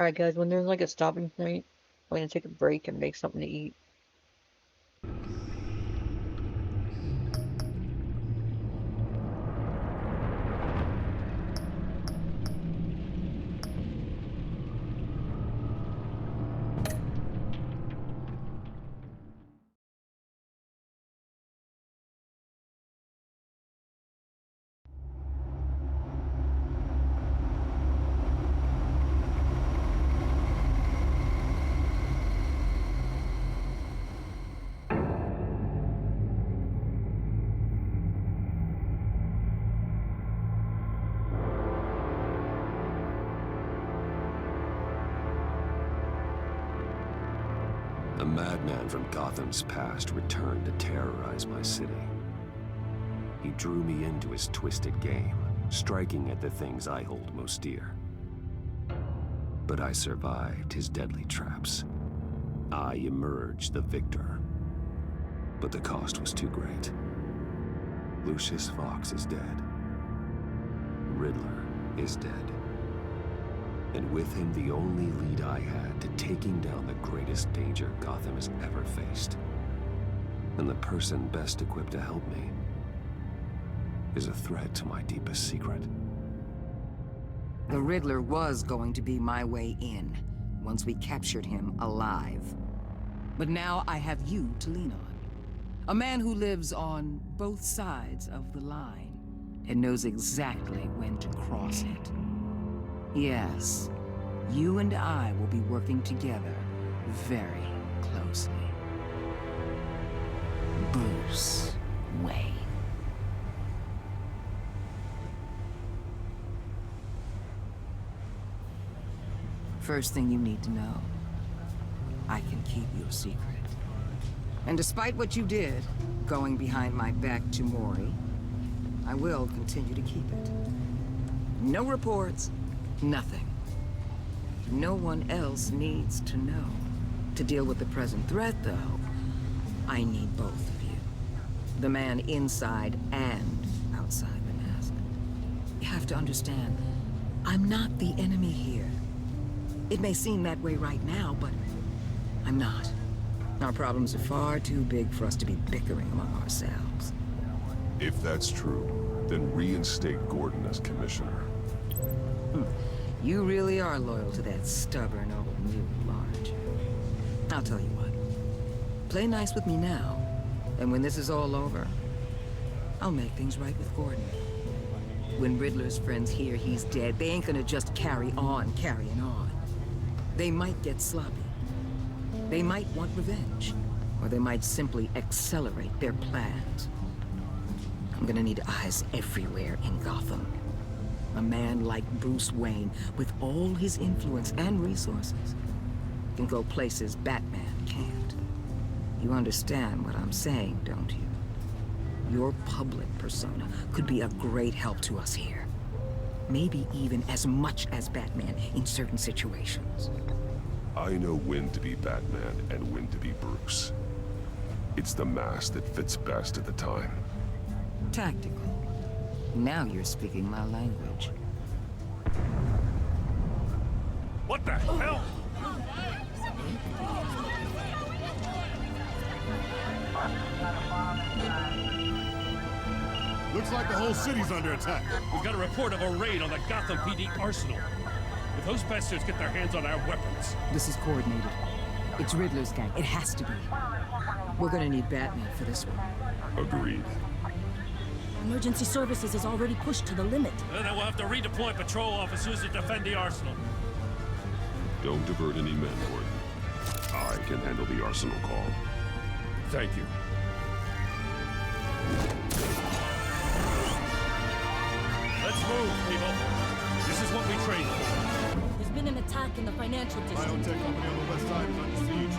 Alright guys, when there's like a stopping point, I'm gonna take a break and make something to eat. A madman from Gotham's past returned to terrorize my city. He drew me into his twisted game, striking at the things I hold most dear. But I survived his deadly traps. I emerged the victor. But the cost was too great. Lucius Fox is dead. Riddler is dead. And with him the only lead I had to taking down the greatest danger Gotham has ever faced. And the person best equipped to help me is a threat to my deepest secret. The Riddler was going to be my way in, once we captured him alive. But now I have you to lean on. A man who lives on both sides of the line and knows exactly when to cross it. Yes, you and I will be working together very closely. Bruce Wayne. First thing you need to know, I can keep your secret. And despite what you did, going behind my back to Mori, I will continue to keep it. No reports, nothing. No one else needs to know. To deal with the present threat, though, I need both of you. The man inside and outside the mask. You have to understand, I'm not the enemy here. It may seem that way right now, but I'm not. Our problems are far too big for us to be bickering among ourselves. If that's true, then reinstate Gordon as commissioner. You really are loyal to that stubborn old mule, aren't you? I'll tell you what. Play nice with me now, and when this is all over, I'll make things right with Gordon. When Riddler's friends hear he's dead, they ain't gonna just carry on carrying on. They might get sloppy. They might want revenge, or they might simply accelerate their plans. I'm gonna need eyes everywhere in Gotham. A man like Bruce Wayne, with all his influence and resources, can go places Batman can't. You understand what I'm saying, don't you? Your public persona could be a great help to us here. Maybe even as much as Batman in certain situations. I know when to be Batman and when to be Bruce. It's the mask that fits best at the time. Tactical. Now you're speaking my language. What the hell? Looks like the whole city's under attack. We've got a report of a raid on the Gotham PD arsenal. If those bastards get their hands on our weapons... This is coordinated. It's Riddler's gang. It has to be. We're gonna need Batman for this one. Agreed. Emergency services is already pushed to the limit. Then we'll have to redeploy patrol officers to defend the arsenal. Don't divert any men, Gordon. I can handle the arsenal call. Thank you. Let's move, people. This is what we trained for. There's been an attack in the financial district. Biotech company on the west side is under siege.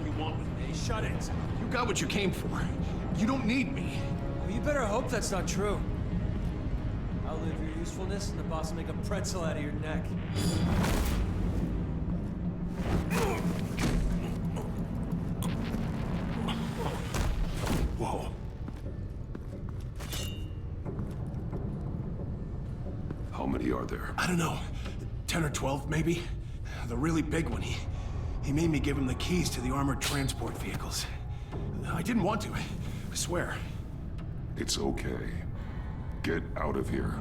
you want with me. Shut it. You got what you came for. You don't need me. Well, you better hope that's not true. I'll live your usefulness, and the boss will make a pretzel out of your neck. Whoa. How many are there? I don't know. 10 or 12, maybe? The really big one, he made me give him the keys to the armored transport vehicles. I didn't want to, I swear. It's okay. Get out of here.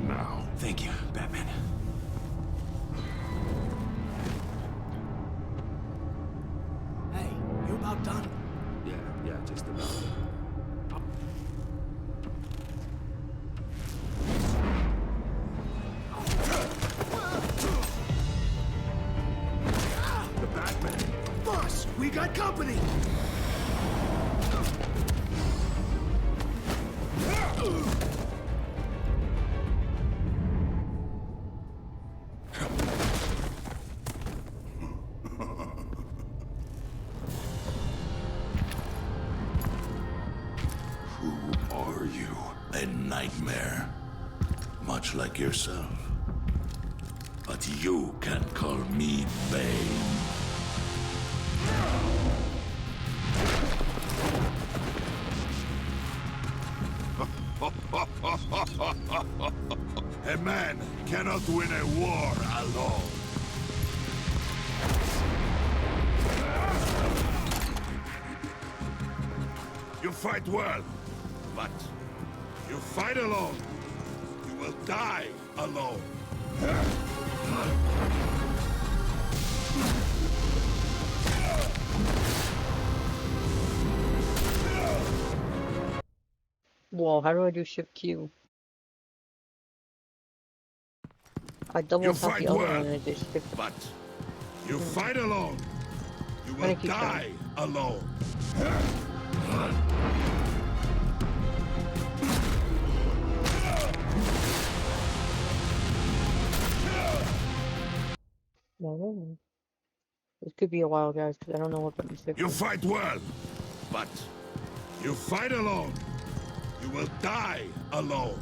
Now. Thank you, Batman. Hey, you about done? Yeah, just about. The Batman. Boss, we got company! Who are you? A nightmare. Much like yourself. But you can call me Bane. A man cannot win a war alone. You fight well, but you fight alone. You will die alone. Whoa, how do I do shift Q? I double You tap fight the other well, one and I just shift. but you fight alone. You will Thank you, die alone. No. This could be a while, guys, because I don't know what button to shift. You fight well, but you fight alone. You will die alone.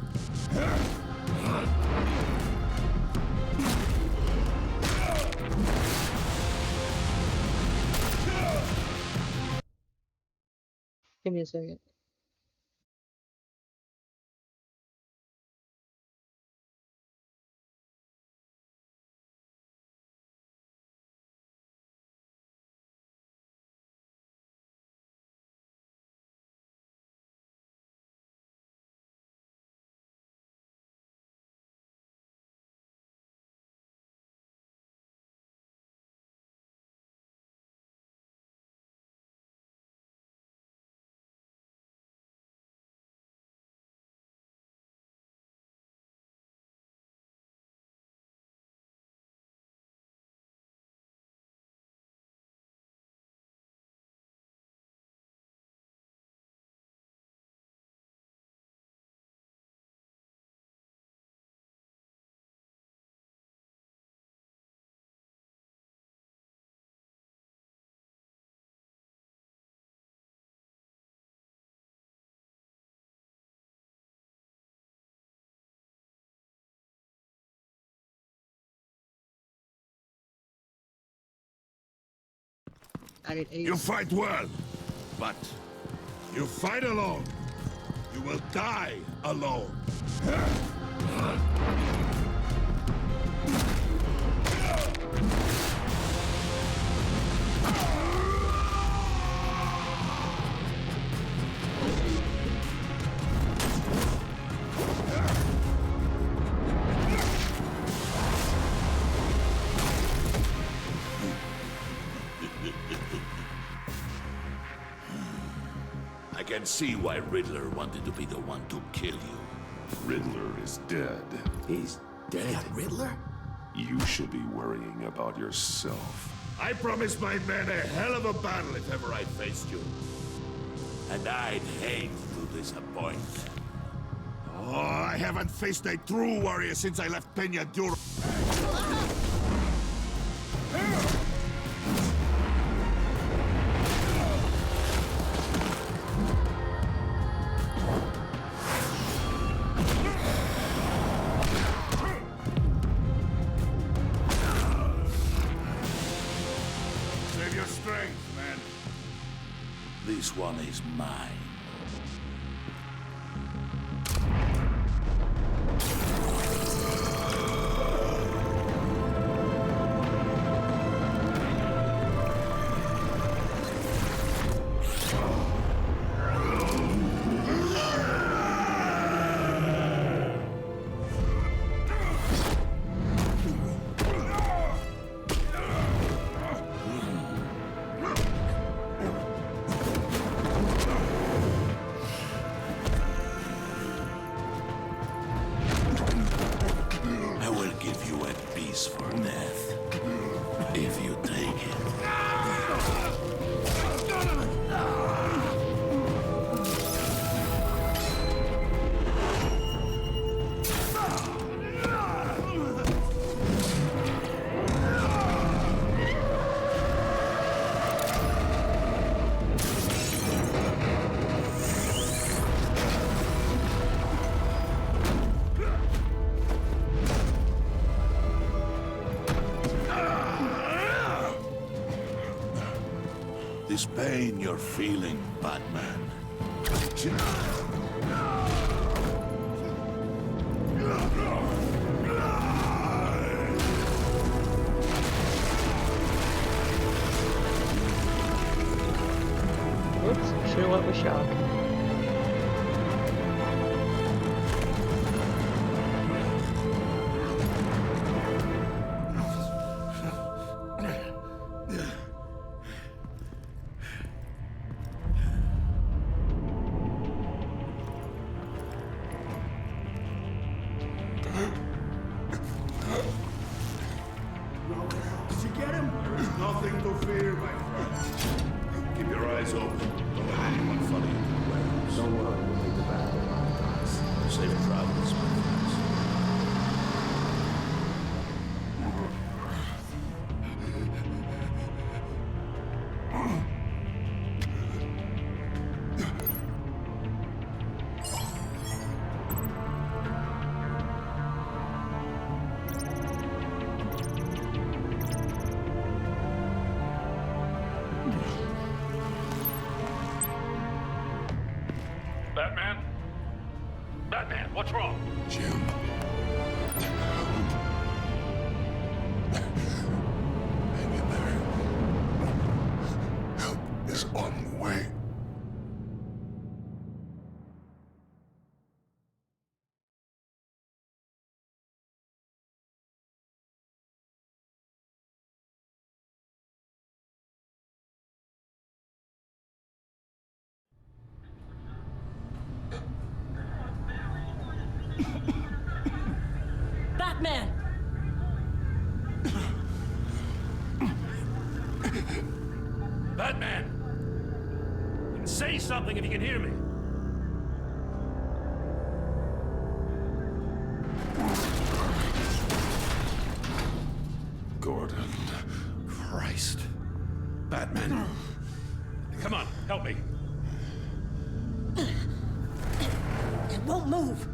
Give me a second. I did 8. You fight well, but you fight alone. You will die alone. I can see why Riddler wanted to be the one to kill you. Riddler is dead. He's dead. Riddler? You should be worrying about yourself. I promised my men a hell of a battle if ever I faced you. And I'd hate to disappoint. Oh, I haven't faced a true warrior since I left Peña Duro. Save your strength, man. This one is mine. For death, if you take it. This pain you're feeling, Batman. Whoops, should've went with shock. Did you get him? There's nothing to fear, my friend. Keep your eyes open. Don't let anyone follow you to the warehouse. Don't worry, we'll make the battle on us. Safe travels, my friends. Batman? Batman, what's wrong? Jim. Hang in there. Help is on the way. Batman! Batman! Say something if you can hear me. Gordon. Christ. Batman. Come on, help me. It won't move.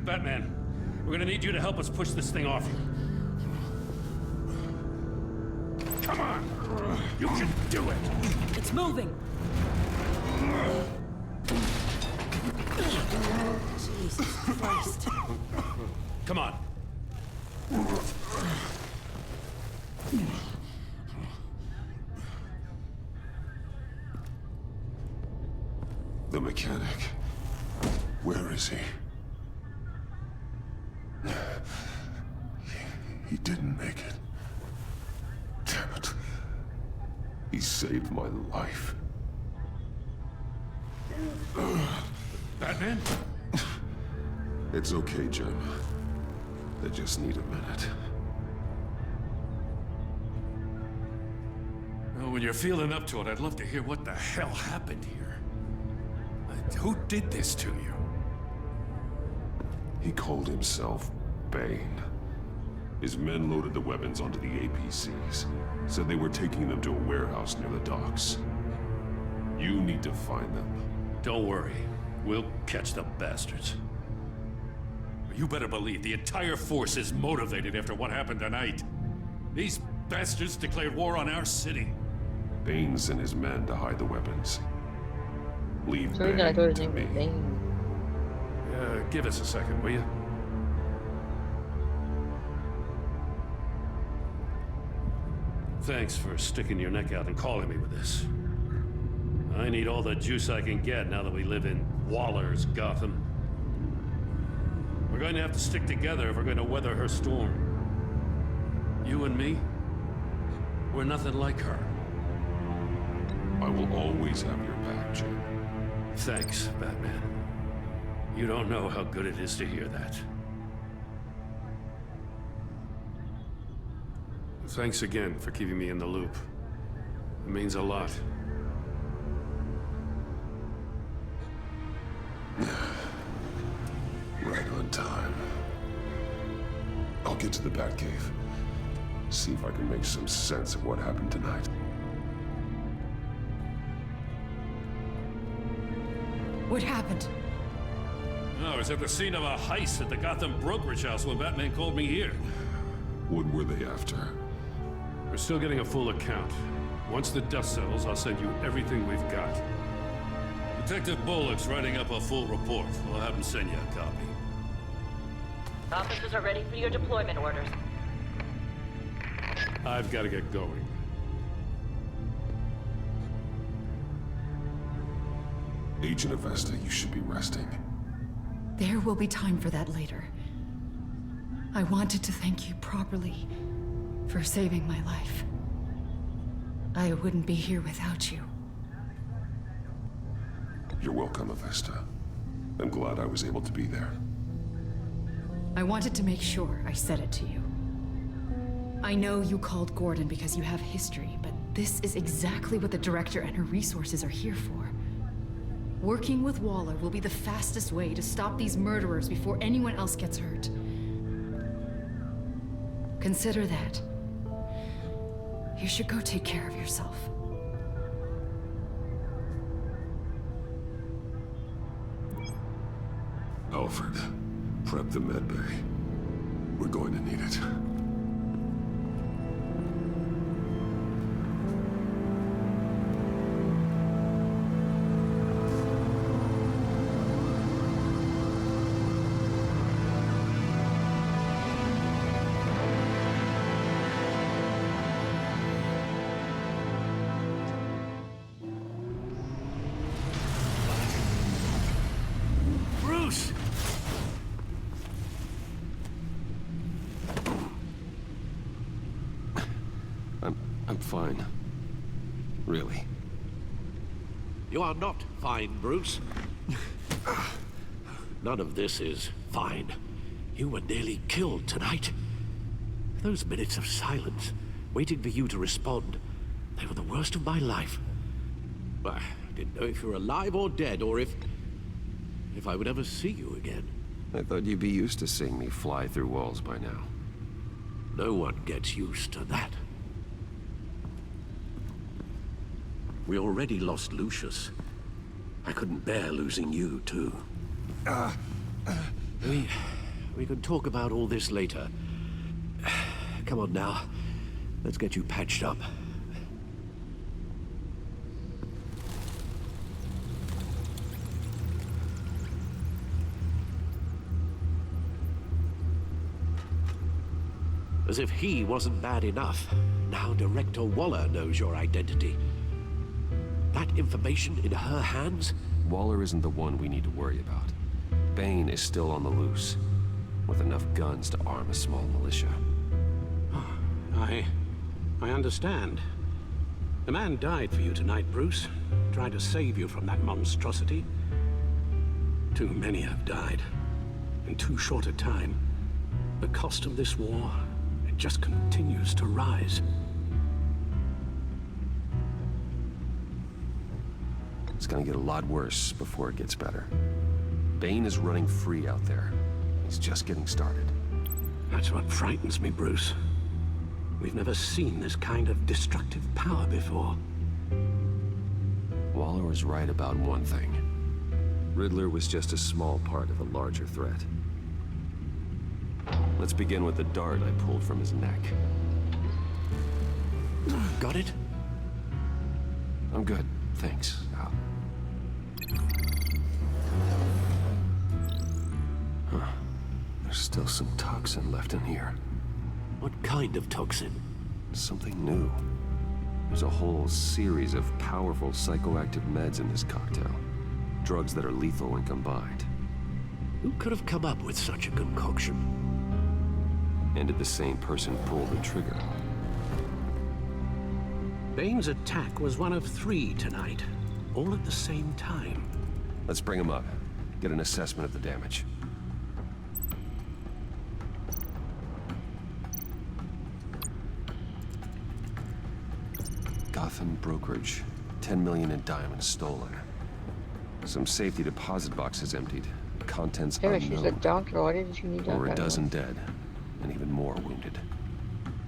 Batman, we're gonna need you to help us push this thing off you. Come on! You can do it! It's moving. Jesus Christ. Come on. The mechanic. Where is he? He didn't make it. Damn it. He saved my life. Batman? It's okay, Jim. I just need a minute. Well, when you're feeling up to it, I'd love to hear what the hell happened here. Who did this to you? He called himself Bane. His men loaded the weapons onto the APCs. Said they were taking them to a warehouse near the docks. You need to find them. Don't worry. We'll catch the bastards. You better believe the entire force is motivated after what happened tonight. These bastards declared war on our city. Bane sent his men to hide the weapons. Leave So I thought his Bane to name was me. Bane. Give us a second, will you? Thanks for sticking your neck out and calling me with this. I need all the juice I can get now that we live in Waller's Gotham. We're going to have to stick together if we're going to weather her storm. You and me, we're nothing like her. I will always have your back, Jim. Thanks, Batman. You don't know how good it is to hear that. Thanks again for keeping me in the loop. It means a lot. Right on time. I'll get to the Batcave. See if I can make some sense of what happened tonight. What happened? I was at the scene of a heist at the Gotham brokerage house when Batman called me here. What were they after? We're still getting a full account. Once the dust settles, I'll send you everything we've got. Detective Bullock's writing up a full report. We'll have him send you a copy. Officers are ready for your deployment orders. I've got to get going. Agent Avesta, you should be resting. There will be time for that later. I wanted to thank you properly for saving my life. I wouldn't be here without you. You're welcome, Avesta. I'm glad I was able to be there. I wanted to make sure I said it to you. I know you called Gordon because you have history, but this is exactly what the director and her resources are here for. Working with Waller will be the fastest way to stop these murderers before anyone else gets hurt. Consider that. You should go take care of yourself. Alfred, prep the med bay. We're going to need it. Bruce! I'm fine. Really. You are not fine, Bruce. None of this is fine. You were nearly killed tonight. Those minutes of silence, waiting for you to respond, they were the worst of my life. I didn't know if you were alive or dead, or if I would ever see you again. I thought you'd be used to seeing me fly through walls by now. No one gets used to that. We already lost Lucius. I couldn't bear losing you, too. We can talk about all this later. Come on now. Let's get you patched up. As if he wasn't bad enough, now Director Waller knows your identity. That information in her hands? Waller isn't the one we need to worry about. Bane is still on the loose, with enough guns to arm a small militia. I understand. The man died for you tonight, Bruce. Tried to save you from that monstrosity. Too many have died. In too short a time. The cost of this war, it just continues to rise. It's gonna get a lot worse before it gets better. Bane is running free out there. He's just getting started. That's what frightens me, Bruce. We've never seen this kind of destructive power before. Waller was right about one thing. Riddler was just a small part of a larger threat. Let's begin with the dart I pulled from his neck. Got it? I'm good, thanks, Al. Huh. There's still some toxin left in here. What kind of toxin? Something new. There's a whole series of powerful psychoactive meds in this cocktail. Drugs that are lethal when combined. Who could have come up with such a concoction? And did the same person pull the trigger? Bane's attack was one of 3 tonight, all at the same time. Let's bring him up. Get an assessment of the damage. Gotham brokerage. 10 million in diamonds stolen. Some safety deposit boxes emptied. Contents Yeah, unknown. she's a doctor. Why didn't you need that? Over a dozen dead, and even more wounded.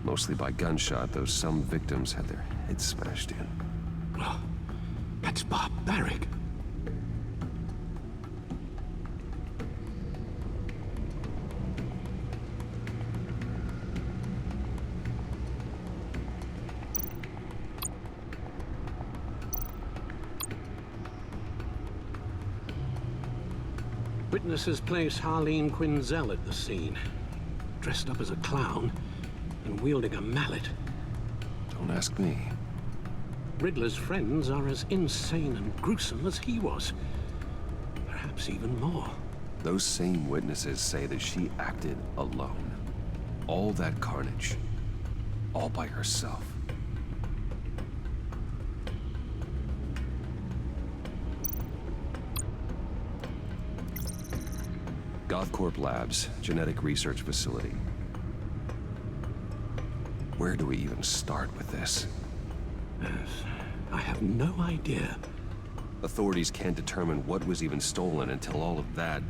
Mostly by gunshot, though some victims had their heads smashed in. Well, that's barbaric. Witnesses place Harleen Quinzel at the scene, dressed up as a clown and wielding a mallet. Don't ask me. Riddler's friends are as insane and gruesome as he was. Perhaps even more. Those same witnesses say that she acted alone. All that carnage. All by herself. GothCorp Labs, genetic research facility. Where do we even start with this? Yes, I have no idea. Authorities can't determine what was even stolen until all of that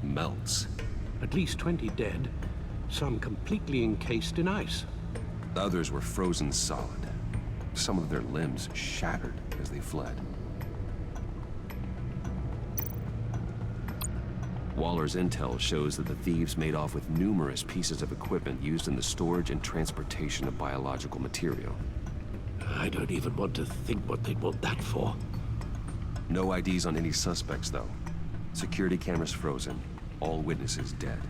melts. At least 20 dead, some completely encased in ice. Others were frozen solid. Some of their limbs shattered as they fled. Waller's intel shows that the thieves made off with numerous pieces of equipment used in the storage and transportation of biological material. I don't even want to think what they'd want that for. No IDs on any suspects, though. Security cameras frozen. All witnesses dead.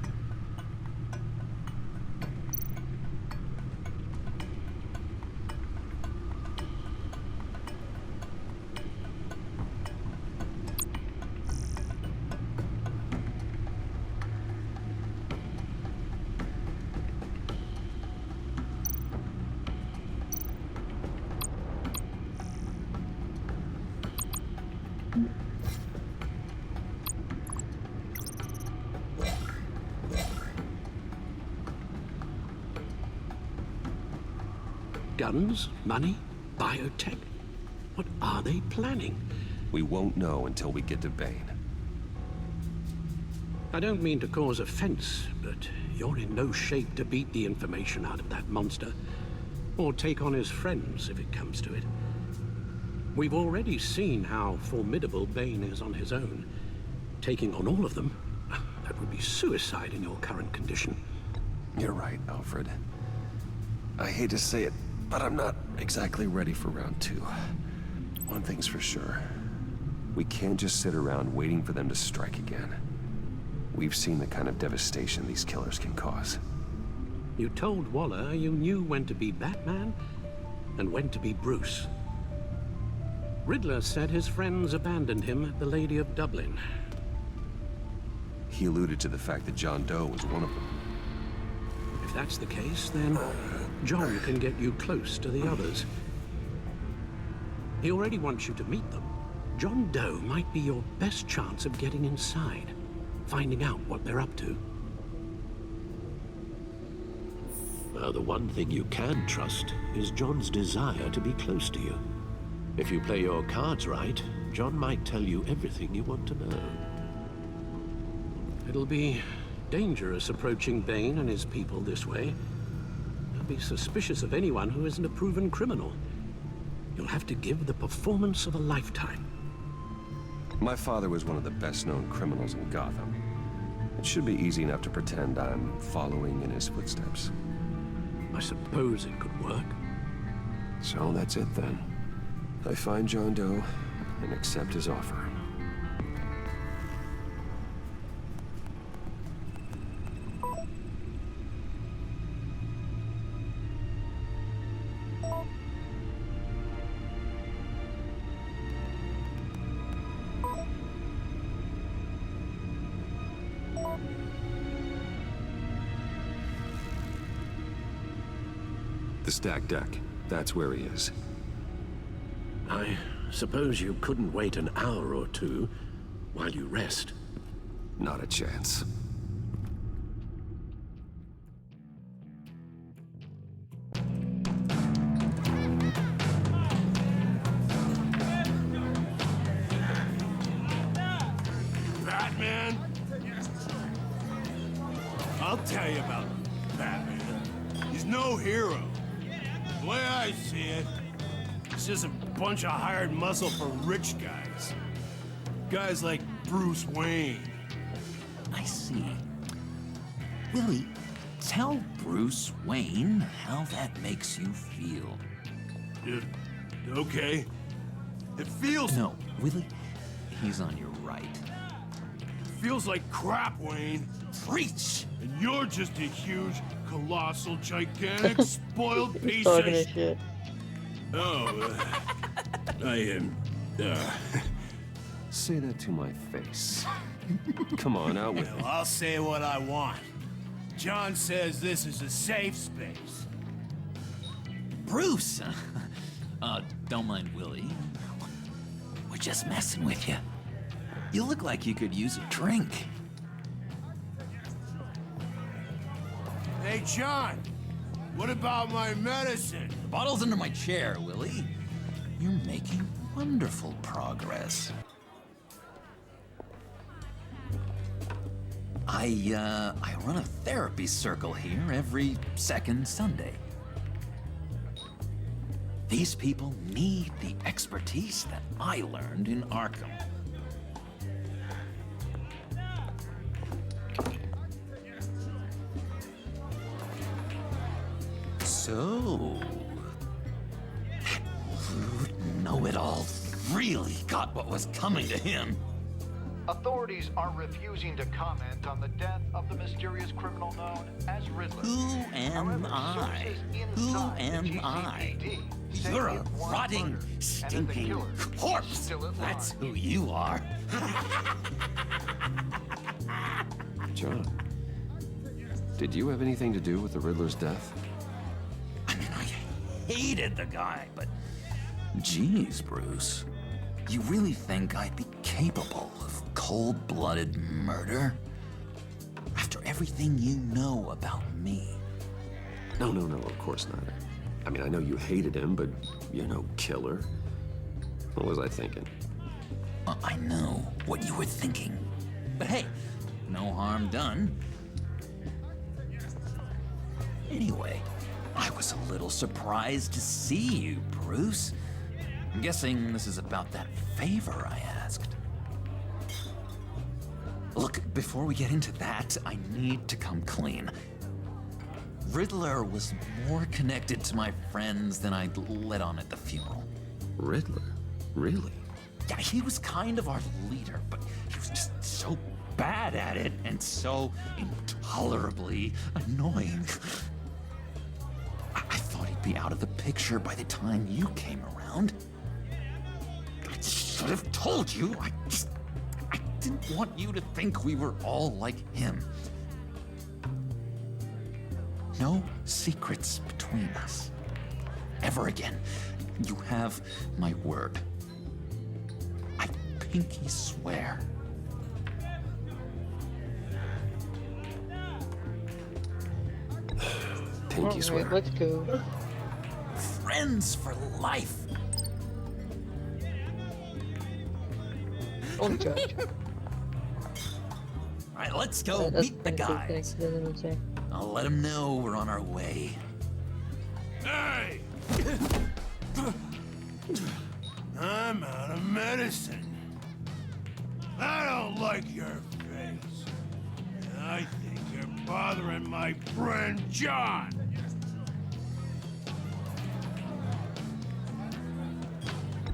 Guns? Money? Biotech? What are they planning? We won't know until we get to Bane. I don't mean to cause offense, but you're in no shape to beat the information out of that monster. Or take on his friends, if it comes to it. We've already seen how formidable Bane is on his own. Taking on all of them, that would be suicide in your current condition. You're right, Alfred. I hate to say it, but I'm not exactly ready for round 2. One thing's for sure. We can't just sit around waiting for them to strike again. We've seen the kind of devastation these killers can cause. You told Waller you knew when to be Batman and when to be Bruce. Riddler said his friends abandoned him at the Lady of Dublin. He alluded to the fact that John Doe was one of them. If that's the case, then John can get you close to the others. He already wants you to meet them. John Doe might be your best chance of getting inside, finding out what they're up to. Well, the one thing you can trust is John's desire to be close to you. If you play your cards right, John might tell you everything you want to know. It'll be dangerous approaching Bane and his people this way. They'll be suspicious of anyone who isn't a proven criminal. You'll have to give the performance of a lifetime. My father was one of the best-known criminals in Gotham. It should be easy enough to pretend I'm following in his footsteps. I suppose it could work. So that's it then. I find John Doe and accept his offer. The stacked deck. That's where he is. I suppose you couldn't wait an hour or two while you rest. Not a chance. Batman? I'll tell you about Batman. He's no hero. The way I see it, he's just a bunch of hired muscle for rich guys. Guys like Bruce Wayne. I see. Willie, tell Bruce Wayne how that makes you feel. Okay. It feels... No, Willie, he's on your right. Feels like crap, Wayne. Preach! And you're just a huge, colossal, gigantic, spoiled piece Talking of of shit. Oh, I am, Say that to my face. Come on, out with it. Well, I'll say what I want. John says this is a safe space. Bruce! Don't mind Willie. We're just messing with you. You look like you could use a drink. Hey, John, what about my medicine? The bottle's under my chair, Willie. You're making wonderful progress. I run a therapy circle here every second Sunday. These people need the expertise that I learned in Arkham. So, that rude know-it-all really got what was coming to him. Authorities are refusing to comment on the death of the mysterious criminal known as Riddler. Who am I? Who am I? You're a rotting, stinking corpse. That's who you are. John, did you have anything to do with the Riddler's death? I mean, I hated the guy, but geez, Bruce. You really think I'd be capable of cold-blooded murder? After everything you know about me? No, of course not. I mean, I know you hated him, but you're no killer. What was I thinking? I know what you were thinking. But hey, no harm done. Anyway, I was a little surprised to see you, Bruce. I'm guessing this is about that favor I asked. Look, before we get into that, I need to come clean. Riddler was more connected to my friends than I'd let on at the funeral. Riddler? Really? Yeah, he was kind of our leader, but he was just so bad at it and so intolerably annoying. I thought he'd be out of the picture by the time you came around. I should have told you. I didn't want you to think we were all like him. No secrets between us. Ever again. You have my word. I pinky swear. Pinky swear. Let's go. Friends for life. Don't judge. All right, let's go meet the guys. Thanks. I'll let them know we're on our way. Hey! I'm out of medicine. I don't like your face. I think you're bothering my friend John.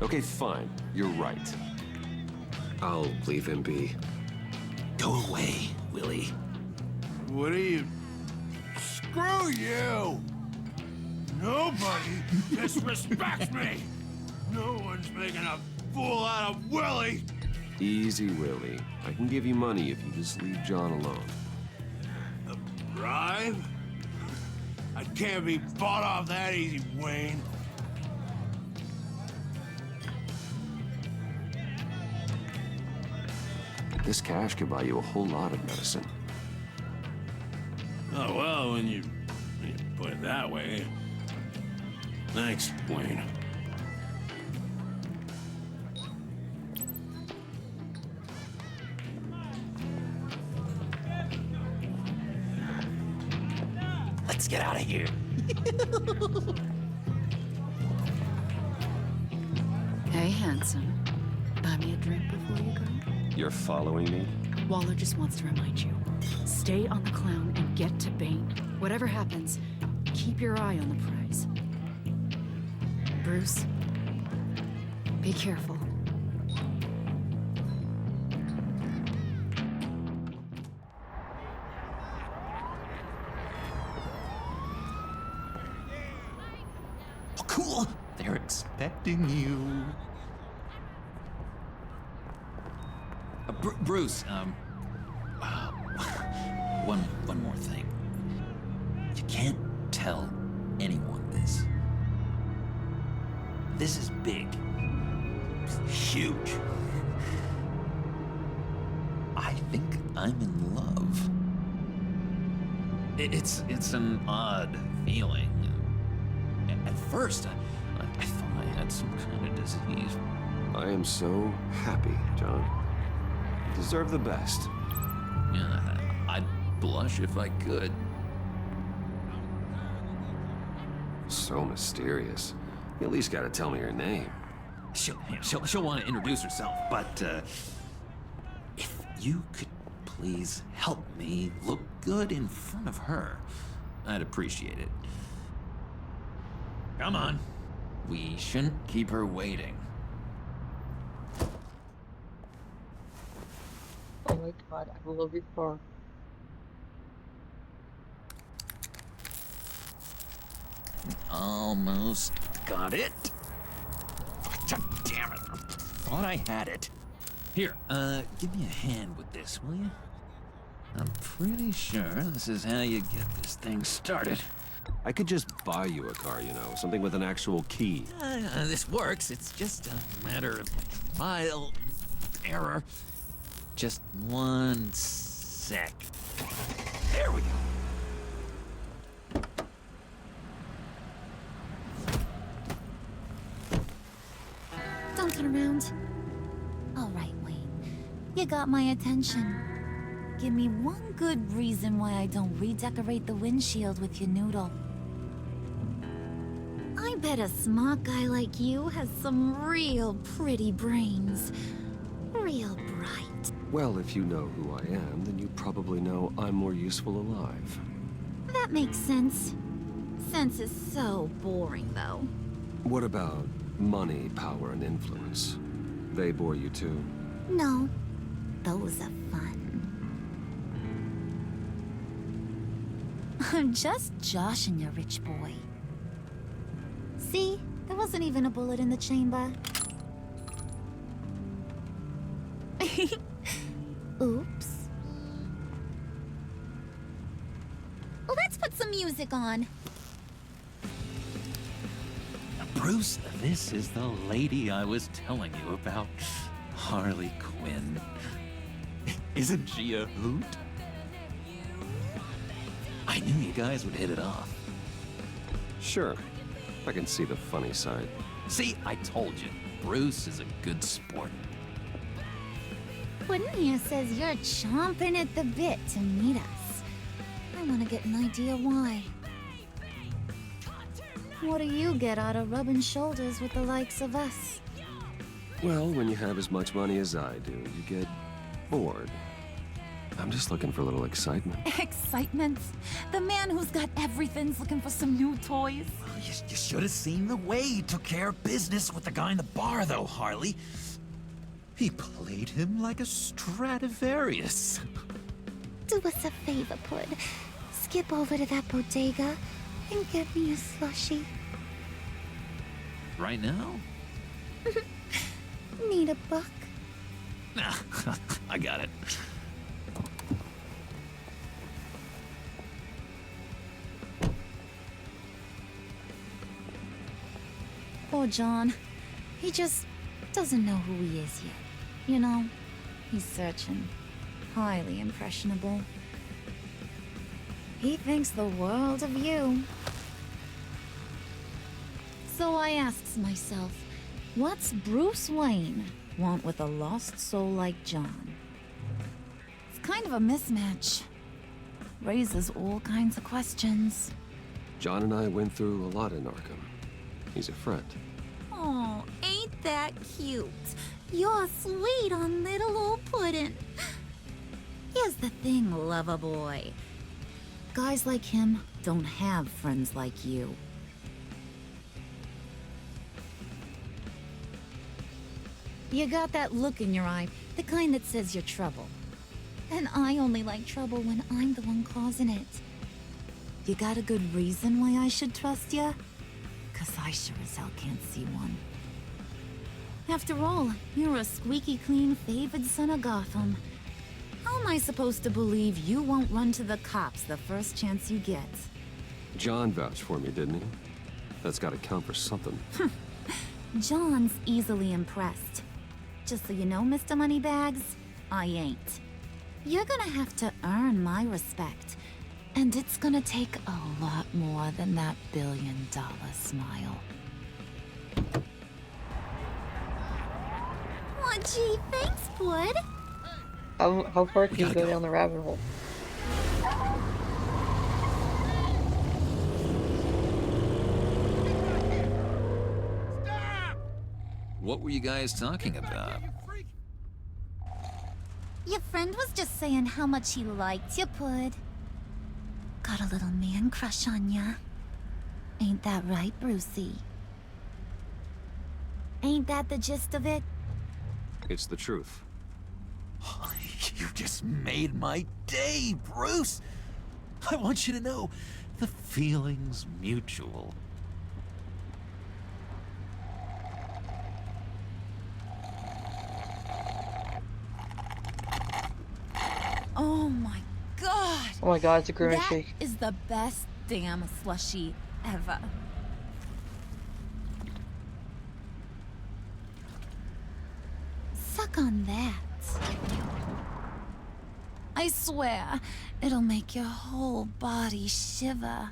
Okay, fine. You're right. I'll leave him be. Go away, Willie. What are you... Screw you! Nobody disrespects me! No one's making a fool out of Willie! Easy, Willie. I can give you money if you just leave John alone. A bribe? I can't be bought off that easy, Wayne. This cash could buy you a whole lot of medicine. Oh, well, when you put it that way. Thanks, Wayne. Let's get out of here. Hey, handsome. Buy me a drink before you go? You're following me? Waller just wants to remind you. Stay on the clown and get to Bane. Whatever happens, keep your eye on the prize. Bruce, be careful. Oh, cool. They're expecting you. Bruce, one more thing. You can't tell anyone this. This is big. Huge. I think I'm in love. It's an odd feeling. At first, I thought I had some kind of disease. I am so happy, John. You deserve the best. Yeah, I'd blush if I could. So mysterious. You at least gotta tell me her name. She'll want to introduce herself, but if you could please help me look good in front of her, I'd appreciate it. Come on. We shouldn't keep her waiting. Oh my god, I love your car. Almost got it. God damn it. Thought I had it. Here, give me a hand with this, will you? I'm pretty sure this is how you get this thing started. I could just buy you a car, you know, something with an actual key. This works. It's just a matter of trial error. Just 1 sec. There we go. Don't turn around. All right, Wayne. You got my attention. Give me one good reason why I don't redecorate the windshield with your noodle. I bet a smart guy like you has some real pretty brains. Real bright. Well, if you know who I am, then you probably know I'm more useful alive. That makes sense. Sense is so boring, though. What about money, power, and influence? They bore you too? No, those are fun. I'm just joshing you, rich boy. See? There wasn't even a bullet in the chamber. Oops. Let's put some music on. Bruce, this is the lady I was telling you about. Harley Quinn. Isn't she a hoot? I knew you guys would hit it off. Sure. I can see the funny side. See, I told you. Bruce is a good sport. Quinn here says you're chomping at the bit to meet us. I want to get an idea why. What do you get out of rubbing shoulders with the likes of us? Well, when you have as much money as I do, you get bored. I'm just looking for a little excitement. Excitement? The man who's got everything's looking for some new toys. You should have seen the way he took care of business with the guy in the bar, though, Harley. He played him like a Stradivarius. Do us a favor, Pud. Skip over to that bodega and get me a slushie. Right now? Need a buck? Nah, I got it. Poor John. He just doesn't know who he is yet. You know, he's searching. Highly impressionable. He thinks the world of you. So I asks myself, what's Bruce Wayne want with a lost soul like John? It's kind of a mismatch. Raises all kinds of questions. John and I went through a lot in Arkham. He's a friend. Oh, ain't that cute? You're sweet on little old Puddin'. Here's the thing, lover boy. Guys like him don't have friends like you. You got that look in your eye, the kind that says you're trouble. And I only like trouble when I'm the one causing it. You got a good reason why I should trust you? 'Cause I sure as hell can't see one. After all, you're a squeaky clean favored son of Gotham. How am I supposed to believe you won't run to the cops the first chance you get? John vouched for me, didn't he? That's gotta count for something. John's easily impressed. Just so you know, Mr. Moneybags, I ain't. You're gonna have to earn my respect. And it's gonna take a lot more than that billion-dollar smile. Aw, gee, thanks, Bud. How far can you go down the rabbit hole? What were you guys talking about? Your friend was just saying how much he liked you, Pud. Got a little man crush on ya. Ain't that right, Brucey? Ain't that the gist of it? It's the truth. You just made my day, Bruce! I want you to know, the feeling's mutual. Oh my god! Oh my god, it's a grimace That shake. is the best damn slushie ever. Suck on that. I swear, it'll make your whole body shiver.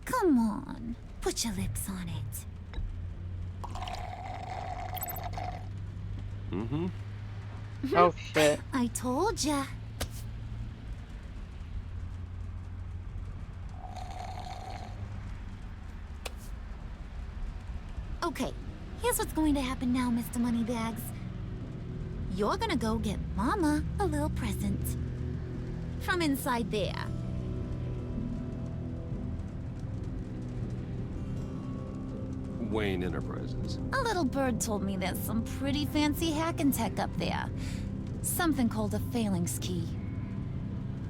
Come on, put your lips on it. Mm-hmm. Oh shit. I told ya. Okay, here's what's going to happen now, Mr. Moneybags. You're gonna go get Mama a little present. From inside there. Wayne Enterprises. A little bird told me there's some pretty fancy hacking tech up there. Something called a phalanx key.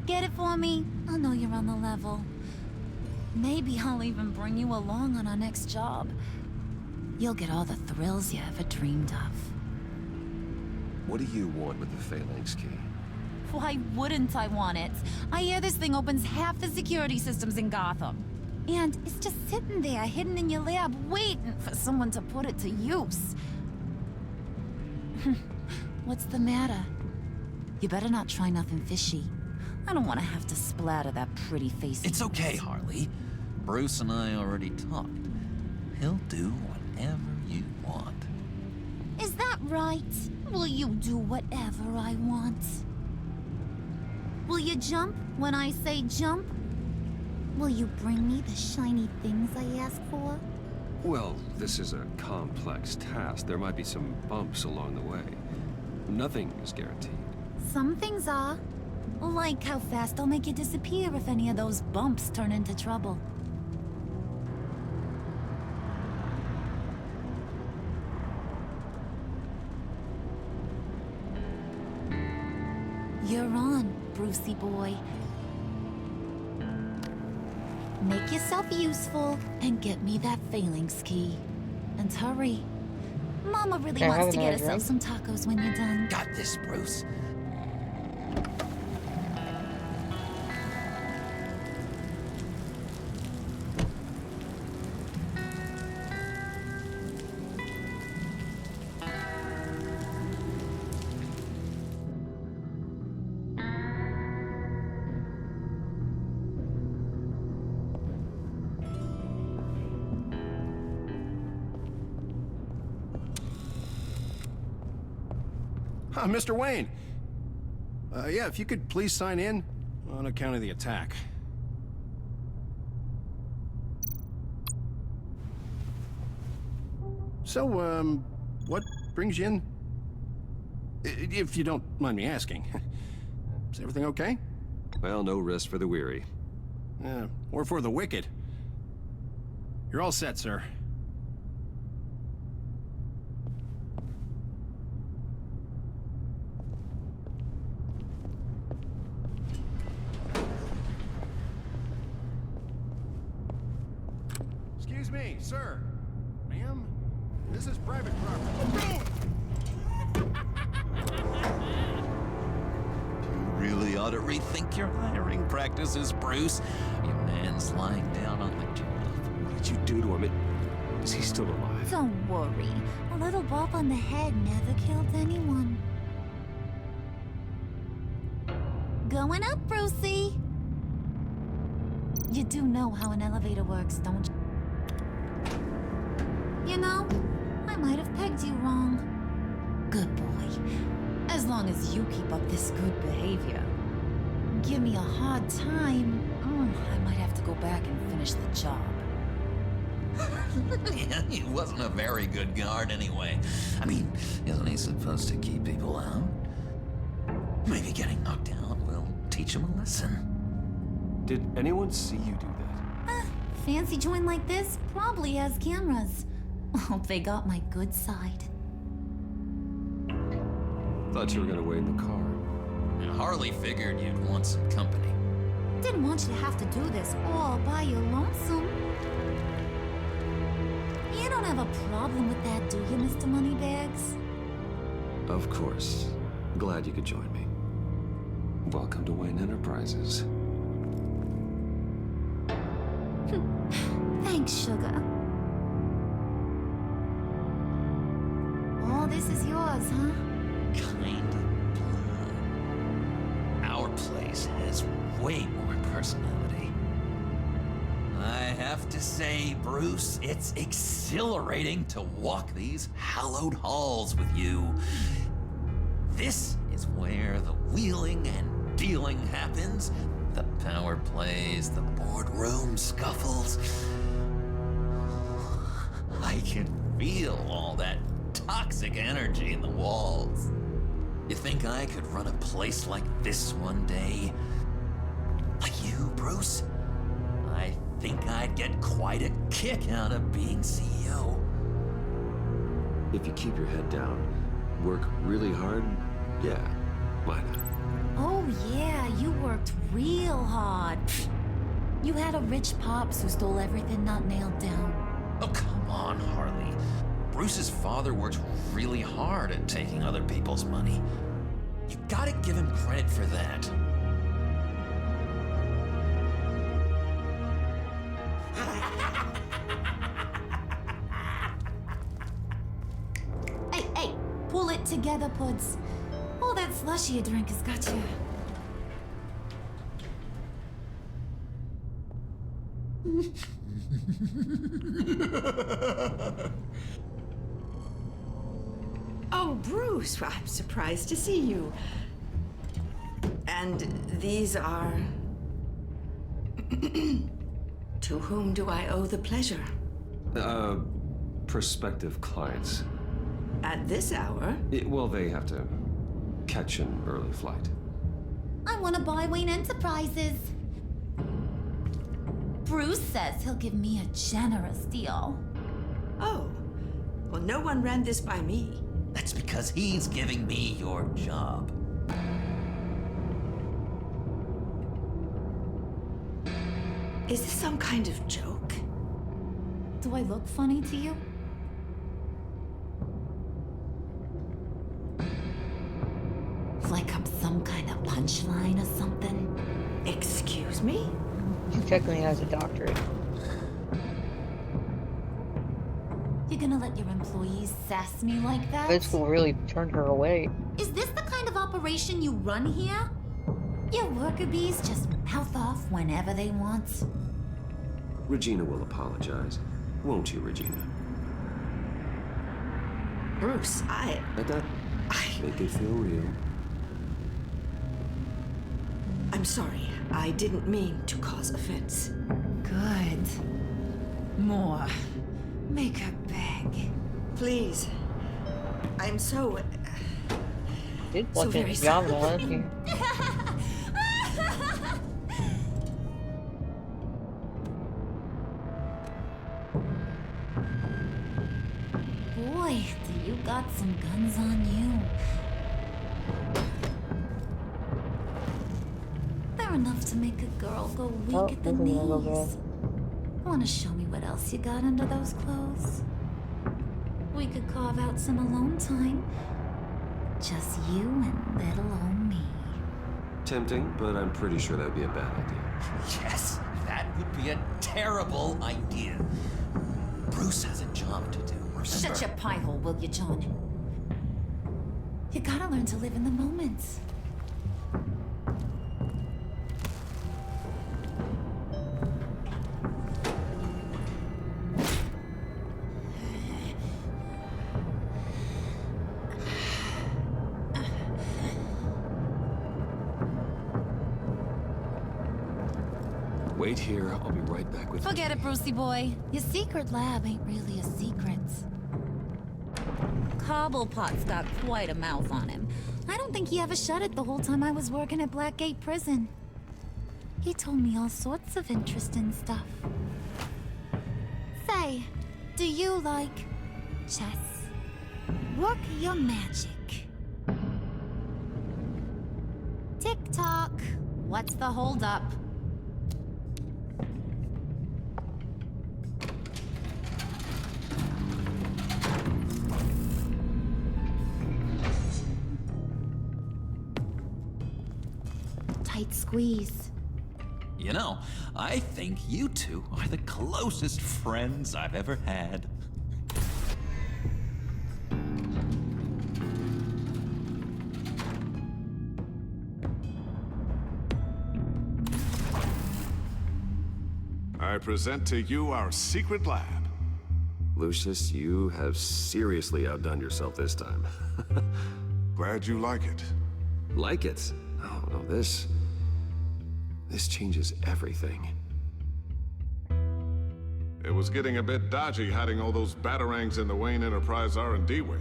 Get it for me? I'll know you're on the level. Maybe I'll even bring you along on our next job. You'll get all the thrills you ever dreamed of. What do you want with the phalanx key? Why wouldn't I want it? I hear this thing opens half the security systems in Gotham. And it's just sitting there, hidden in your lab, waiting for someone to put it to use. What's the matter? You better not try nothing fishy. I don't want to have to splatter that pretty face. It's okay, Harley. Bruce and I already talked. He'll do whatever you want. Is that right? Will you do whatever I want? Will you jump when I say jump? Will you bring me the shiny things I ask for? Well, this is a complex task. There might be some bumps along the way. Nothing is guaranteed. Some things are. Like how fast I'll make you disappear if any of those bumps turn into trouble. You're on, Brucey boy. Make yourself useful and get me that phalanx key. And hurry. Mama really wants to get herself some tacos when you're done. Got this, Bruce. Mr. Wayne. Yeah, if you could please sign in on account of the attack. So, what brings you in? If you don't mind me asking. Is everything okay? Well, no rest for the weary. Or for the wicked. You're all set, sir. Excuse me, sir. Ma'am, this is private property. You really ought to rethink your hiring practices, Bruce. Your man's lying down on the job. What did you do to him? Is he still alive? Don't worry. A little bump on the head never killed anyone. Going up, Brucey. You do know how an elevator works, don't you? You know, I might have pegged you wrong. Good boy. As long as you keep up this good behavior. Give me a hard time, I might have to go back and finish the job. Yeah, he wasn't a very good guard anyway. I mean, isn't he supposed to keep people out? Maybe getting knocked out will teach him a lesson. Did anyone see you do that? Fancy joint like this probably has cameras. Hope they got my good side. Thought you were gonna wait in the car. And Harley figured you'd want some company. Didn't want you to have to do this all by your lonesome. You don't have a problem with that, do you, Mr. Moneybags? Of course. Glad you could join me. Welcome to Wayne Enterprises. Thanks, sugar. All this is yours, huh? Kind of blood. Our place has way more personality. I have to say, Bruce, it's exhilarating to walk these hallowed halls with you. This is where the wheeling and dealing happens. The power plays, the boardroom scuffles. I can feel all that toxic energy in the walls. You think I could run a place like this one day? Like you, Bruce? I think I'd get quite a kick out of being CEO. If you keep your head down, work really hard, yeah, why not? Oh yeah, you worked real hard. You had a rich pops who stole everything not nailed down. Oh, come on, Harley. Bruce's father worked really hard at taking other people's money. You gotta give him credit for that. Hey, pull it together, Puds. All that slushy you drink has got you. Oh, Bruce, I'm surprised to see you. And these are... To whom do I owe the pleasure? Prospective clients. At this hour? Well, they have to catch an early flight. I want to buy Wayne Enterprises. Bruce says he'll give me a generous deal. Oh. Well, no one ran this by me. That's because he's giving me your job. Is this some kind of joke? Do I look funny to you? Like I'm some kind of punchline or something? Excuse me? She technically has a doctorate. You're gonna let your employees sass me like that? This will really turn her away. Is this the kind of operation you run here? Your worker bees just mouth off whenever they want. Regina will apologize. Won't you, Regina? Bruce, Let that make it feel real. I'm sorry. I didn't mean to cause offense. Good. More. Make her beg. Please. I'm so... Did so want very to job, wasn't he? Boy, do you got some guns on you. They're enough to make a girl go weak at the knees. Wanna show me what else you got under those clothes? We could carve out some alone time. Just you and little old me. Tempting, but I'm pretty sure that'd be a bad idea. Yes, that would be a terrible idea. Bruce has a job to do, remember? Shut your pie hole, will you, John? You gotta learn to live in the moment. Wait here, I'll be right back with you. Forget it, Brucey boy. Your secret lab ain't really a secret. Cobblepot's got quite a mouth on him. I don't think he ever shut it the whole time I was working at Blackgate Prison. He told me all sorts of interesting stuff. Say, do you like chess? Work your magic. Tick-tock. What's the holdup? Tight squeeze. You know, I think you two are the closest friends I've ever had. I present to you our secret lab. Lucius, you have seriously outdone yourself this time. Glad you like it. Like it? Oh, no, this changes everything. It was getting a bit dodgy hiding all those batarangs in the Wayne Enterprise R&D wing.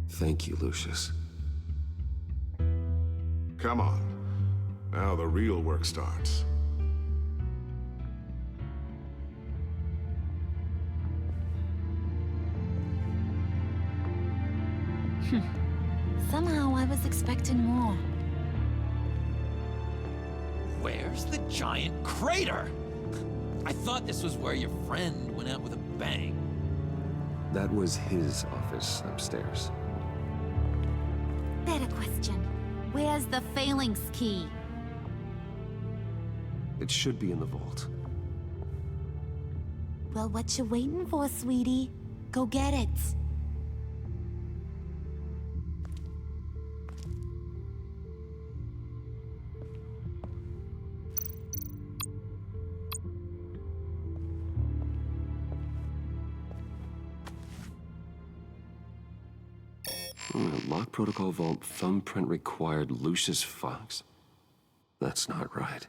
Thank you, Lucius. Come on. Now the real work starts. Somehow I was expecting more. Where's the giant crater? I thought this was where your friend went out with a bang. That was his office upstairs. Better question. Where's the phalanx key? It should be in the vault. Well, what you waiting for, sweetie? Go get it. Lock protocol vault thumbprint required Lucius Fox? That's not right.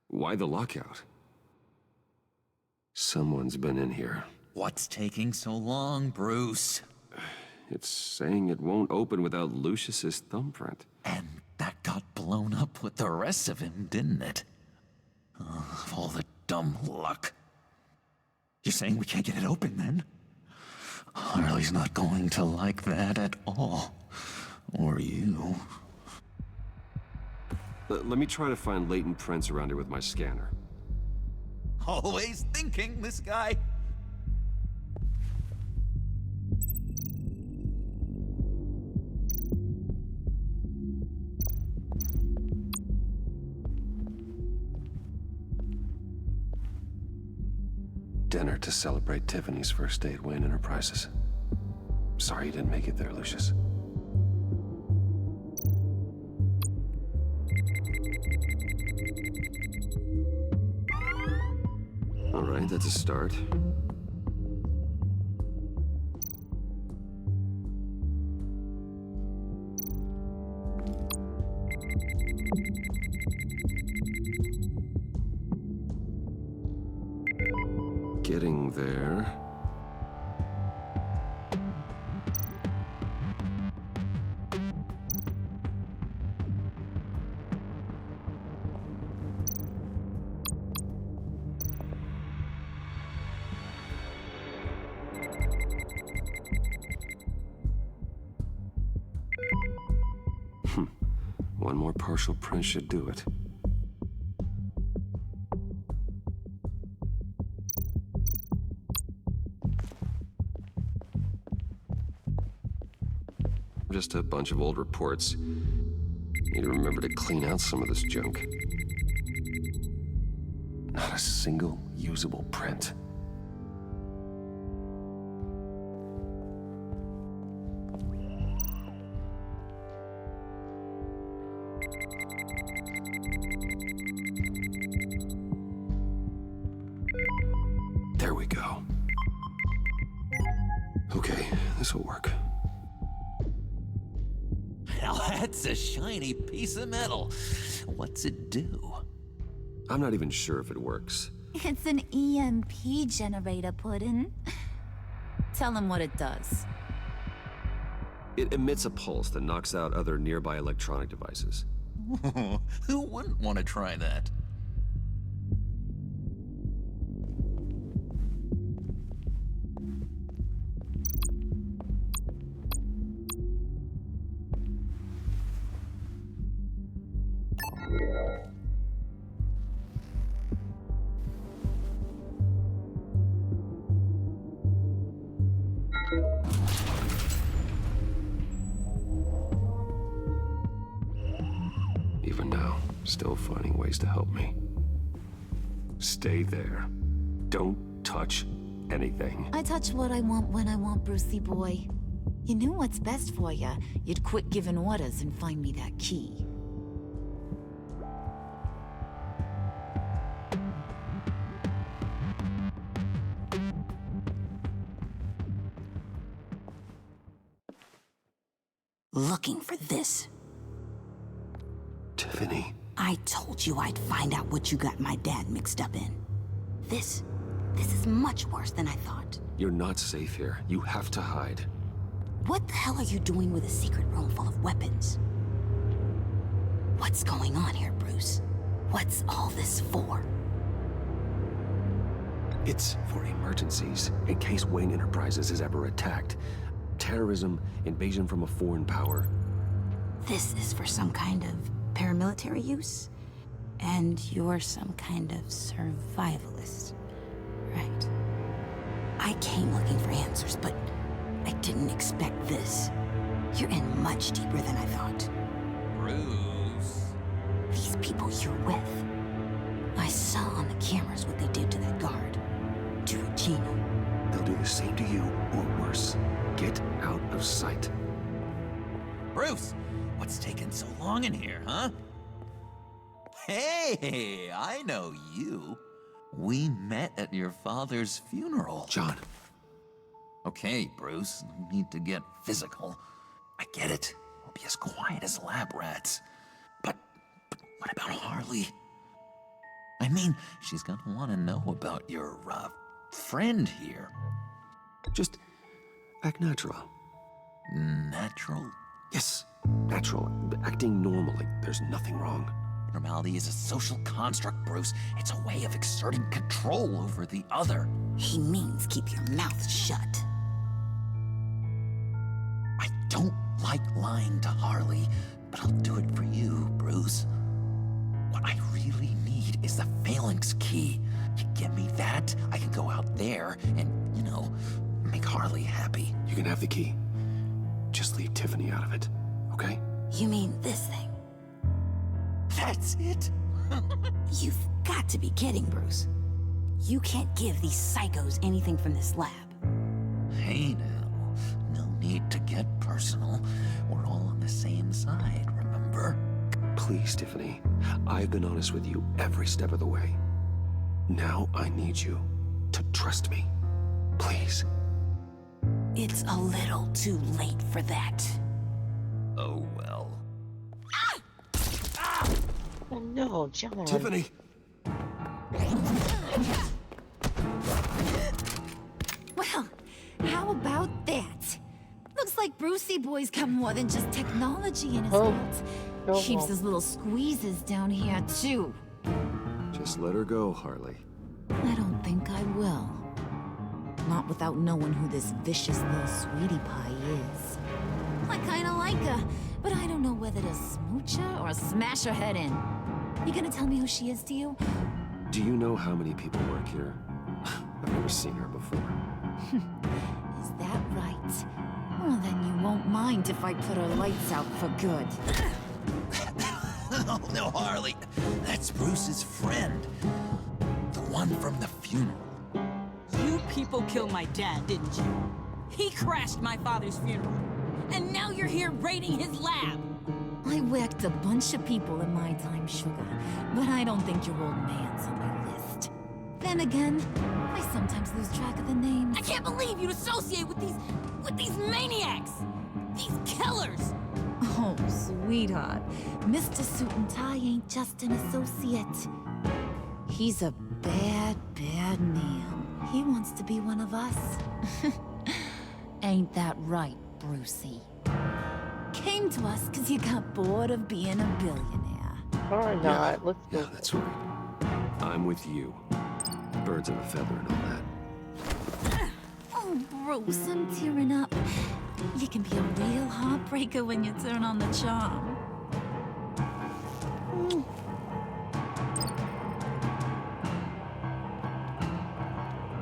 Why the lockout? Someone's been in here. What's taking so long, Bruce? It's saying it won't open without Lucius's thumbprint. And that got blown up with the rest of him, didn't it? All the dumb luck. You're saying we can't get it open, then? Harley's not going to like that at all. Or you. Let me try to find latent prints around here with my scanner. Always thinking, this guy. Dinner to celebrate Tiffany's first day at Wayne Enterprises. Sorry you didn't make it there, Lucius. All right, that's a start. Getting there. One more partial print should do it. Just a bunch of old reports. Need to remember to clean out some of this junk. Not a single usable print. There we go. Okay, this will work. Now that's a shiny piece of metal. What's it do? I'm not even sure if it works. It's an EMP generator, Puddin'. Tell him what it does. It emits a pulse that knocks out other nearby electronic devices. Who wouldn't want to try that? Even now, still finding ways to help me. Stay there. Don't touch anything. I touch what I want when I want, Brucey boy. You knew what's best for you. You'd quit giving orders and find me that key. Looking for this. Tiffany. I told you I'd find out what you got my dad mixed up in. This is much worse than I thought. You're not safe here. You have to hide. What the hell are you doing with a secret room full of weapons? What's going on here, Bruce? What's all this for? It's for emergencies, in case Wayne Enterprises is ever attacked. Terrorism, invasion from a foreign power. This is for some kind of paramilitary use? And you're some kind of survivalist, right? I came looking for answers, but I didn't expect this. You're in much deeper than I thought. Bruce. These people you're with. I saw on the cameras what they did to that guard. To Regina. They'll do the same to you, or worse. Get out of sight. Bruce, what's taking so long in here, huh? Hey, I know you. We met at your father's funeral. John. Okay, Bruce, no need to get physical. I get it. We'll be as quiet as lab rats. But what about Harley? I mean, she's gonna want to know about your, friend here. Just act natural. Natural? Yes, natural. Acting normal, like there's nothing wrong. Normality is a social construct, Bruce. It's a way of exerting control over the other. He means keep your mouth shut. I don't like lying to Harley, but I'll do it for you, Bruce. What I really need is the phalanx key. You give me that, I can go out there and, you know, make Harley happy. You can have the key. Just leave Tiffany out of it, okay? You mean this thing? That's it? You've got to be kidding, Bruce. You can't give these psychos anything from this lab. Hey now, no need to get personal. We're all on the same side, remember? Please, Tiffany. I've been honest with you every step of the way. Now I need you to trust me. Please. It's a little too late for that. Oh well. Oh no, John. Tiffany! Well, how about that? Looks like Brucey Boy's got more than just technology in his belt. Keeps his little squeezes down here, too. Just let her go, Harley. I don't think I will. Not without knowing who this vicious little sweetie pie is. I kinda like her, but I don't know whether to smooch her or smash her head in. You gonna tell me who she is to you? Do you know how many people work here? I've never seen her before. Is that right? Well, then you won't mind if I put her lights out for good. Oh no, Harley. That's Bruce's friend. The one from the funeral. You people killed my dad, didn't you? He crashed my father's funeral. And now you're here raiding his lab. I whacked a bunch of people in my time, Sugar, but I don't think your old man's on my list. Then again, I sometimes lose track of the names. I can't believe you'd associate with these maniacs! These killers! Oh, sweetheart. Mr. Suit and Tie ain't just an associate. He's a bad, bad man. He wants to be one of us. Ain't that right, Brucey? Came to us because you got bored of being a billionaire. Or not. Let's go. Yeah, that's right. I'm with you. Birds of a feather and all that. Oh, Bruce, I'm tearing up. You can be a real heartbreaker when you turn on the charm.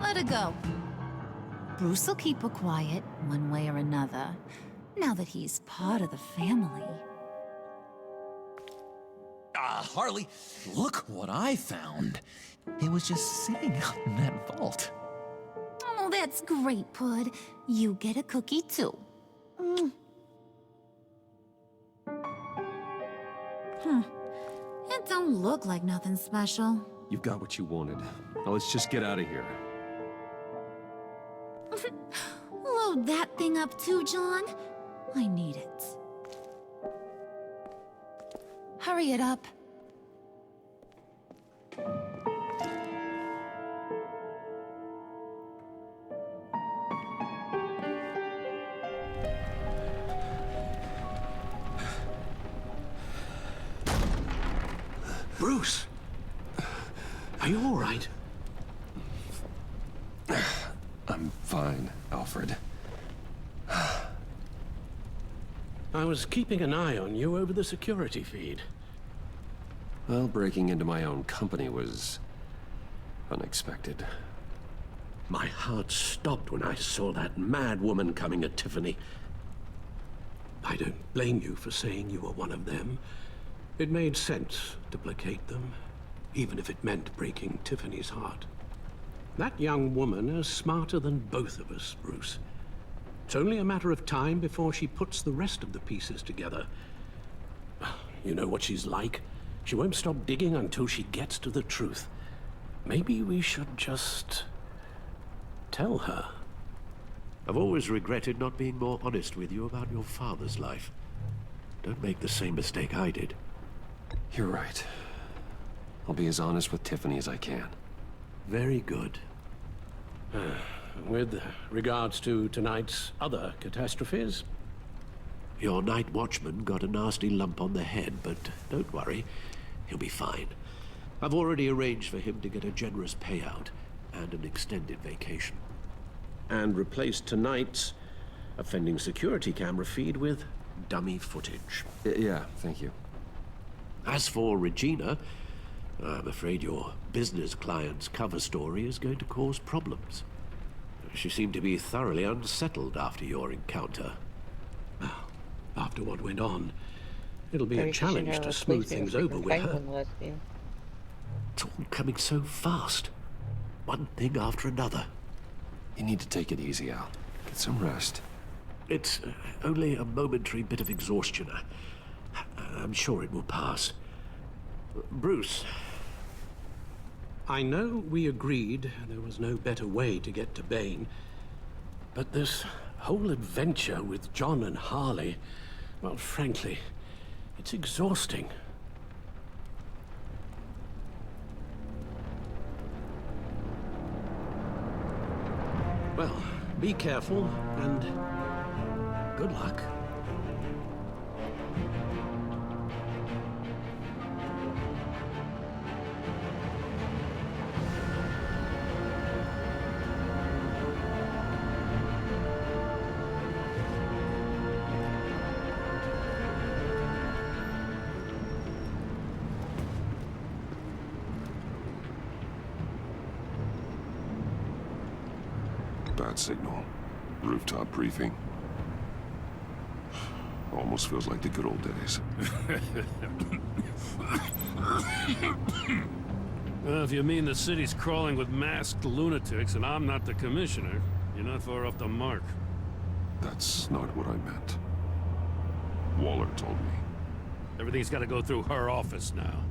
Let her go. Bruce will keep her quiet, one way or another, now that he's part of the family. Harley, look what I found. It was just sitting out in that vault. Oh, that's great, Pud. You get a cookie, too. It don't look like nothing special. You've got what you wanted. Now let's just get out of here. Load that thing up too, John. I need it. Hurry it up. Bruce! Are you all right? I'm fine, Alfred. I was keeping an eye on you over the security feed. Well, breaking into my own company was unexpected. My heart stopped when I saw that mad woman coming at Tiffany. I don't blame you for saying you were one of them. It made sense to placate them, even if it meant breaking Tiffany's heart. That young woman is smarter than both of us, Bruce. It's only a matter of time before she puts the rest of the pieces together. You know what she's like. She won't stop digging until she gets to the truth. Maybe we should just tell her. I've always regretted not being more honest with you about your father's life. Don't make the same mistake I did. You're right. I'll be as honest with Tiffany as I can. Very good. With regards to tonight's other catastrophes, Your night watchman got a nasty lump on the head, but don't worry, he'll be fine. I've already arranged for him to get a generous payout and an extended vacation. And replaced tonight's offending security camera feed with dummy footage. Yeah, thank you. As for Regina, I'm afraid your business client's cover story is going to cause problems. She seemed to be thoroughly unsettled after your encounter. Well, after what went on, it'll be a challenge to smooth things over with her. It's all coming so fast. One thing after another. You need to take it easy, Al. Get some rest. It's only a momentary bit of exhaustion. I'm sure it will pass. Bruce. I know we agreed there was no better way to get to Bane, but this whole adventure with John and Harley, well, frankly, it's exhausting. Well, be careful, and good luck. Bad signal. Rooftop briefing. Almost feels like the good old days. Well, if you mean the city's crawling with masked lunatics and I'm not the commissioner, you're not far off the mark. That's not what I meant. Waller told me. Everything's got to go through her office now.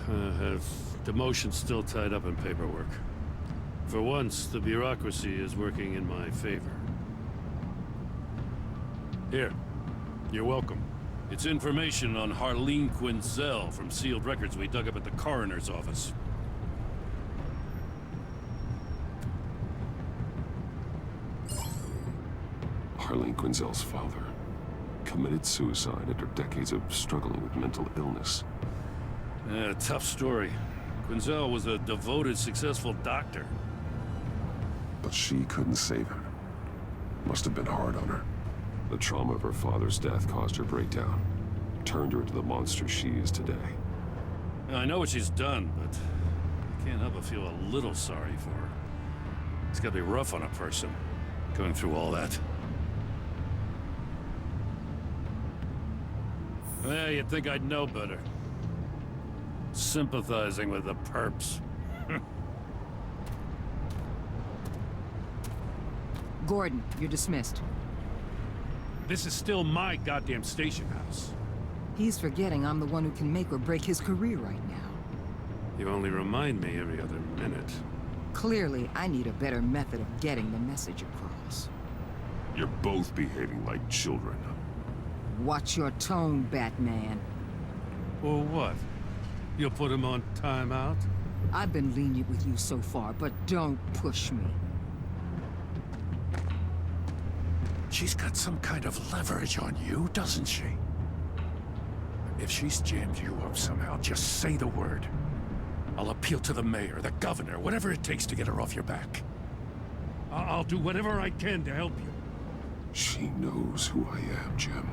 Have demotion still tied up in paperwork. For once, the bureaucracy is working in my favor. Here, you're welcome. It's information on Harleen Quinzel from sealed records we dug up at the coroner's office. Harleen Quinzel's father committed suicide after decades of struggling with mental illness. Yeah, tough story. Quinzel was a devoted, successful doctor. But she couldn't save him. Must have been hard on her. The trauma of her father's death caused her breakdown. Turned her into the monster she is today. I know what she's done, but I can't help but feel a little sorry for her. It's gotta be rough on a person, going through all that. Yeah, you'd think I'd know better. Sympathizing with the perps. Gordon, you're dismissed. This is still my goddamn station house. He's forgetting I'm the one who can make or break his career right now. You only remind me every other minute. Clearly, I need a better method of getting the message across. You're both behaving like children. Watch your tone, Batman. Or what? You'll put him on timeout? I've been lenient with you so far, but don't push me. She's got some kind of leverage on you, doesn't she? If she's jammed you up somehow, just say the word. I'll appeal to the mayor, the governor, whatever it takes to get her off your back. I'll do whatever I can to help you. She knows who I am, Jim.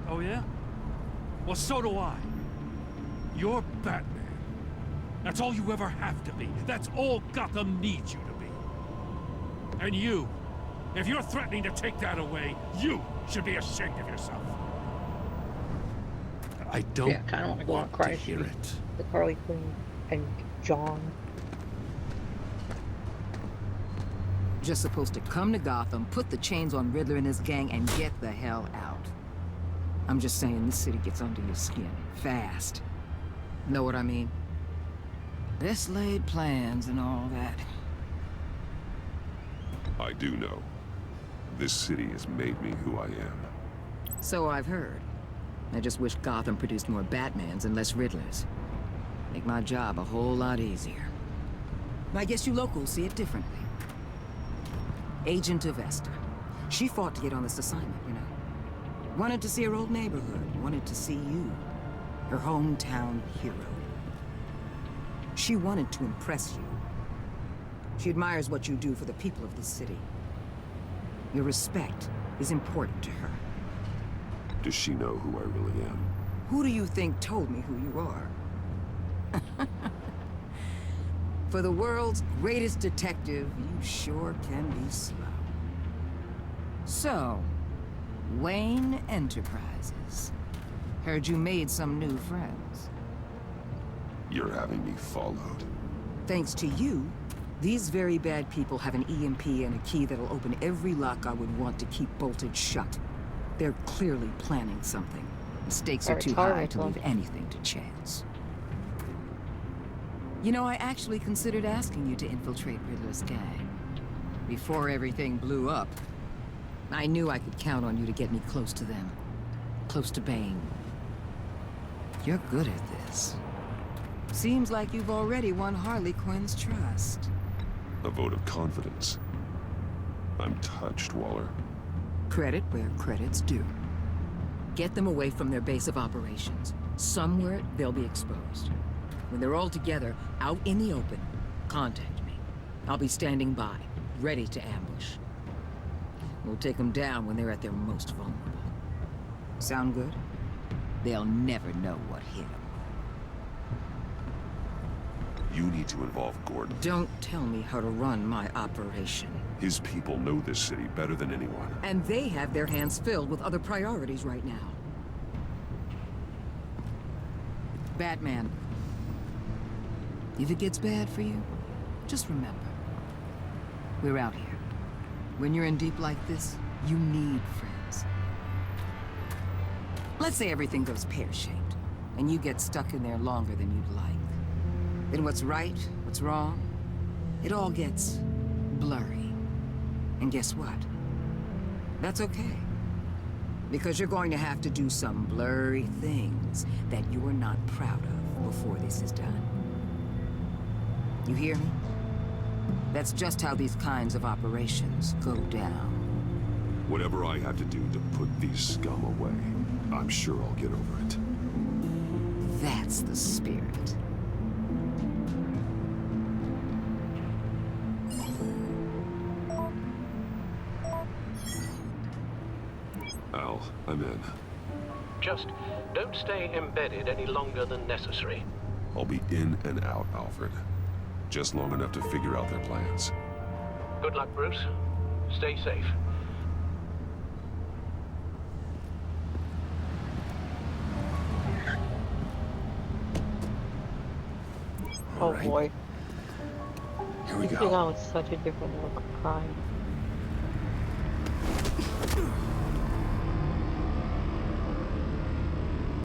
Oh yeah? Well, so do I. You're Batman. That's all you ever have to be. That's all Gotham needs you to be. And you, if you're threatening to take that away, you should be ashamed of yourself. I don't Yeah, kind of want to go on want cry to hear sheet. it. The Harley Quinn and John. Just supposed to come to Gotham, put the chains on Riddler and his gang, and get the hell out. I'm just saying, this city gets under your skin. Fast. Know what I mean? Best laid plans and all that. I do know. This city has made me who I am. So I've heard. I just wish Gotham produced more Batmans and less Riddlers. Make my job a whole lot easier. I guess you locals see it differently. Agent of Esther. She fought to get on this assignment, you know. Wanted to see her old neighborhood, wanted to see you, her hometown hero. She wanted to impress you. She admires what you do for the people of this city. Your respect is important to her. Does she know who I really am? Who do you think told me who you are? For the world's greatest detective, you sure can be slow. So, Wayne Enterprises. Heard you made some new friends. You're having me followed. Thanks to you, these very bad people have an EMP and a key that'll open every lock I would want to keep bolted shut. They're clearly planning something. The stakes are too high to leave anything to chance. You know, I actually considered asking you to infiltrate Riddler's gang. Before everything blew up, I knew I could count on you to get me close to them. Close to Bane. You're good at this. Seems like you've already won Harley Quinn's trust. A vote of confidence. I'm touched, Waller. Credit where credit's due. Get them away from their base of operations. Somewhere they'll be exposed. When they're all together, out in the open, contact me. I'll be standing by, ready to ambush. We'll take them down when they're at their most vulnerable. Sound good? They'll never know what hit them. You need to involve Gordon. Don't tell me how to run my operation. His people know this city better than anyone. And they have their hands filled with other priorities right now. Batman. If it gets bad for you, just remember. We're out here. When you're in deep like this, you need friends. Let's say everything goes pear-shaped, and you get stuck in there longer than you'd like. Then what's right, what's wrong, it all gets blurry. And guess what? That's okay. Because you're going to have to do some blurry things that you're not proud of before this is done. You hear me? That's just how these kinds of operations go down. Whatever I have to do to put these scum away, I'm sure I'll get over it. That's the spirit. Al, I'm in. Just don't stay embedded any longer than necessary. I'll be in and out, Alfred. Just long enough to figure out their plans. Good luck, Bruce. Stay safe. Oh boy. Here we Taking go. on such a different look of crime.